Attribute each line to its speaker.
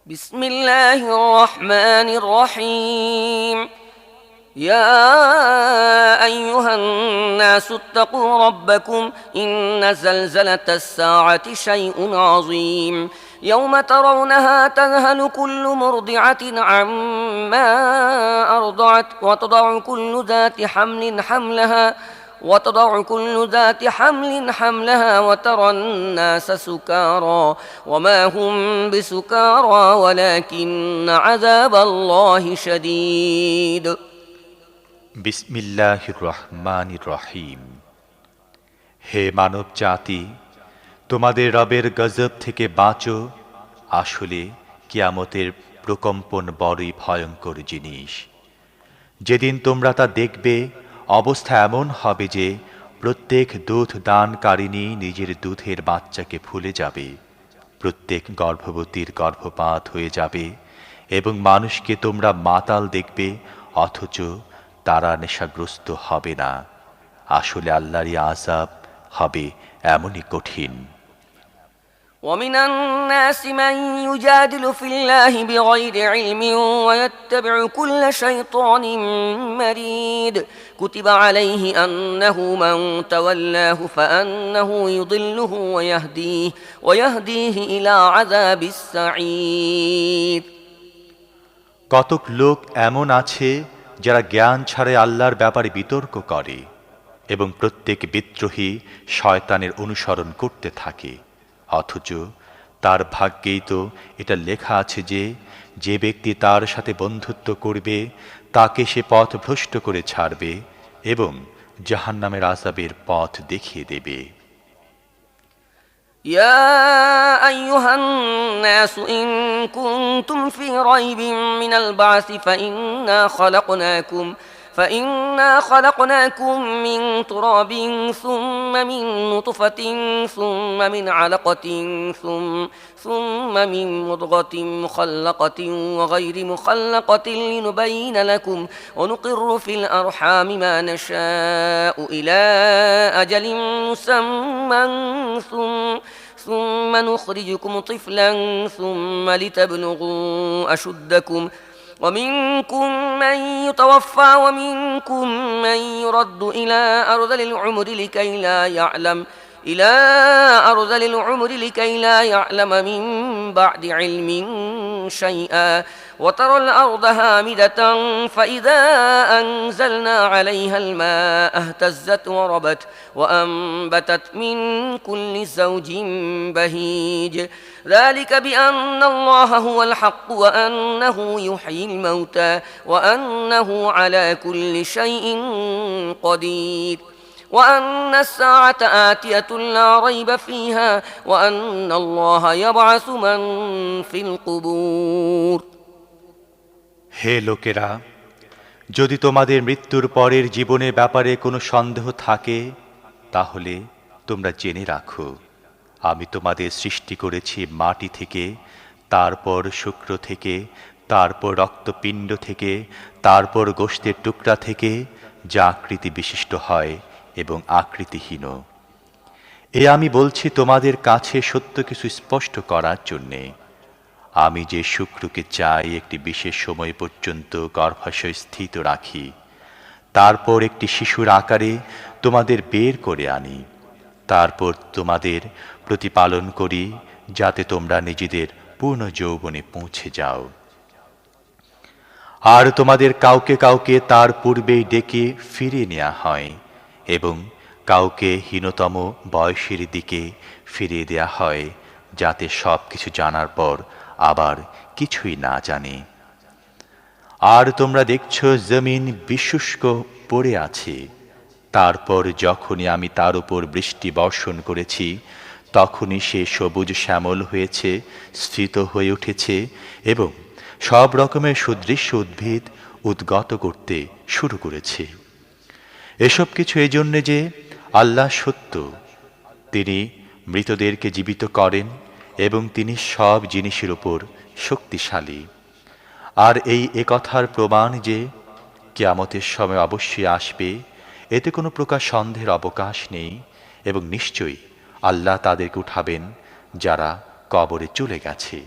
Speaker 1: بسم الله الرحمن الرحيم يا أيها الناس اتقوا ربكم إن زلزلة الساعة شيء عظيم يوم ترونها تذهل كل مرضعة عما أرضعت وتضع كل ذات حمل حملها وترى الناس سكارى وما هم بسكارى ولكن عذاب الله شديد
Speaker 2: বিসমিল্লাহির রহমানির রহিম। হে মানব জাতি, তোমাদের রবের গজব থেকে বাঁচো। আসলে কিয়ামতের প্রকম্পন বড়ই ভয়ঙ্কর জিনিস। যেদিন তোমরা তা দেখবে, অবস্থা এমন হবে যে প্রত্যেক দুধ দানকারিণী নিজের দুধের বাচ্চাকে ভুলে যাবে, প্রত্যেক গর্ভবতীর গর্ভপাত হয়ে যাবে এবং মানুষকে তোমরা মাতাল দেখবে, অথচ তারা নেশাগ্রস্ত হবে না। আসলে আল্লাহরই আযাব হবে এমনই কঠিন।
Speaker 1: ومن الناس من يجادل في الله بغير علم ويتبع كل شيطان مريد كتب عليه أنه من تولاه فأنه يضله ويهديه إلى عذاب السعير।
Speaker 2: কতক লোক এমন আছে যারা জ্ঞান ছাড়াই আল্লাহর ব্যাপারে বিতর্ক করে এবং প্রত্যেক বিদ্রোহী শয়তানের অনুসরণ করতে থাকে, অথচ তার ভাগ্যেই তো এটা লেখা আছে যে যে ব্যক্তি তার সাথে বন্ধুত্ব করবে তাকে সে পথ ভ্রষ্ট করে ছাড়বে এবং জাহান্নামের আযাবের পথ দেখিয়ে দেবে।
Speaker 1: يا أيها الناس إن كنتم في ريب من البعث فإنا خلقناكم من تراب ثم من نطفة ثم من علقة ثم من مضغة مخلقة وغير مخلقة لنبين لكم ونقر في الأرحام ما نشاء إلى أجل مسمى ثم نخرجكم طفلا ثم لتبلغوا أشدكم ومنكم من يتوفى ومنكم من يرد إلى أرذل العمر لكي لا يعلم من بعد علم شيئا وترى الأرض هامدة فإذا أنزلنا عليها الماء اهتزت وربت وأنبتت من كل زوج بهيج ذلك بأن الله هو الحق وأنه يحيي الموتى وأنه على كل شيء قدير وأن الساعة آتية لا ريب فيها وأن الله يبعث من في القبور।
Speaker 2: হে লোকেরা, যদি তোমাদের মৃত্যুর পরের জীবনের ব্যাপারে কোনো সন্দেহ থাকে তাহলে তোমরা জেনে রাখো, আমি তোমাদের সৃষ্টি করেছি মাটি থেকে, তারপর শুক্র থেকে, তারপর রক্তপিণ্ড থেকে, তারপর গোশতের টুকরা থেকে, যা আকৃতি বিশিষ্ট হয় এবং আকৃতিহীন। আমি বলছি তোমাদের কাছে সত্য কিছু স্পষ্ট করার জন্যে। আমি যে শুক্রকে চাই একটি বিশেষ সময় পর্যন্ত গর্ভাশয় স্থিত রাখি, তারপর একটি শিশুর আকারে তোমাদের বের করে আনি, তারপর তোমাদের প্রতিপালন করি যাতে তোমরা নিজেদের পূর্ণ যৌবনে পৌঁছে যাও। আর তোমাদের কাউকে কাউকে তার পূর্বেই ডেকে ফিরিয়ে নেওয়া হয় এবং কাউকে হীনতম বয়সের দিকে ফিরিয়ে দেয়া হয়, যাতে সব কিছু জানার পর আবার কিছুই না জানে। আর তোমরা দেখছো জমিন বিশুষ্ক পড়ে আছে, তারপর যখনই আমি তার উপর বৃষ্টি বর্ষণ করেছি তখনই সে সবুজ শ্যামল হয়েছে, স্ফীত হয়ে উঠেছে এবং সব রকমের সুদৃশ্য উদ্ভিদ উদ্গত করতে শুরু করেছে। এসব কিছু এই জন্যে যে আল্লাহ সত্য, তিনি মৃতদেরকে জীবিত করেন এবং তিনি সব জিনিসের উপর শক্তিশালী। আর এই একথার প্রমাণ যে কিয়ামতের সময় অবশ্যই আসবে, এতে কোনো প্রকার সন্দেহের অবকাশ নেই এবং নিশ্চয়ই আল্লাহ তাদেরকে উঠাবেন যারা কবরে চলে গেছে।